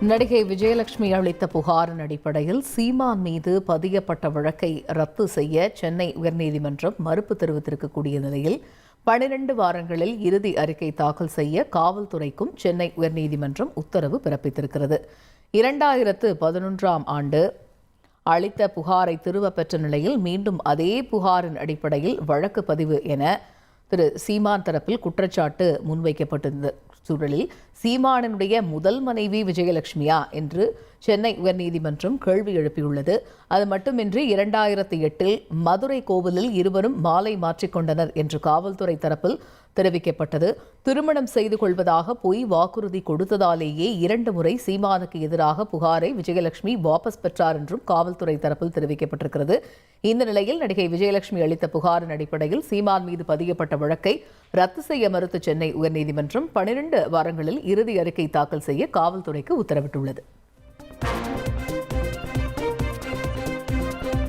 நடிகை விஜயலட்சுமி அளித்த புகாரின் அடிப்படையில் சீமான் மீது பதியப்பட்ட வழக்கை ரத்து செய்ய சென்னை உயர்நீதிமன்றம் மறுப்பு தெரிவித்திருக்கக்கூடிய நிலையில் 12 வாரங்களில் இறுதி அறிக்கை தாக்கல் செய்ய காவல்துறைக்கும் சென்னை உயர்நீதிமன்றம் உத்தரவு பிறப்பித்திருக்கிறது. 2011ஆம் ஆண்டு அளித்த புகாரை திரும்பப் பெற்ற நிலையில் மீண்டும் அதே புகாரின் அடிப்படையில் வழக்கு பதிவு என திரு சீமான் தரப்பில் குற்றச்சாட்டு முன்வைக்கப்பட்டிருந்த சூழலில் சீமானினுடைய முதல் மனைவி விஜயலட்சுமியா என்று சென்னை உயர்நீதிமன்றம் கேள்வி எழுப்பியுள்ளது. அது மட்டுமின்றி 2008இல் மதுரை கோவிலில் இருவரும் மாலை மாற்றிக்கொண்டனர் என்று காவல்துறை தரப்பில் தெரிவிக்கப்பட்டது. திருமணம் செய்து கொள்வதாக பொய் வாக்குறுதி கொடுத்ததாலேயே 2 முறை சீமானுக்கு எதிராக புகாரை விஜயலட்சுமி வாபஸ் பெற்றார் என்றும் காவல்துறை தரப்பில் தெரிவிக்கப்பட்டிருக்கிறது. இந்த நிலையில் நடிகை விஜயலட்சுமி அளித்த புகாரின் அடிப்படையில் சீமான் மீது பதியப்பட்ட வழக்கை ரத்து செய்ய மறுத்த சென்னை உயர்நீதிமன்றம் 12 வாரங்களில் இறுதி அறிக்கை தாக்கல் செய்ய காவல்துறைக்கு உத்தரவிட்டுள்ளது.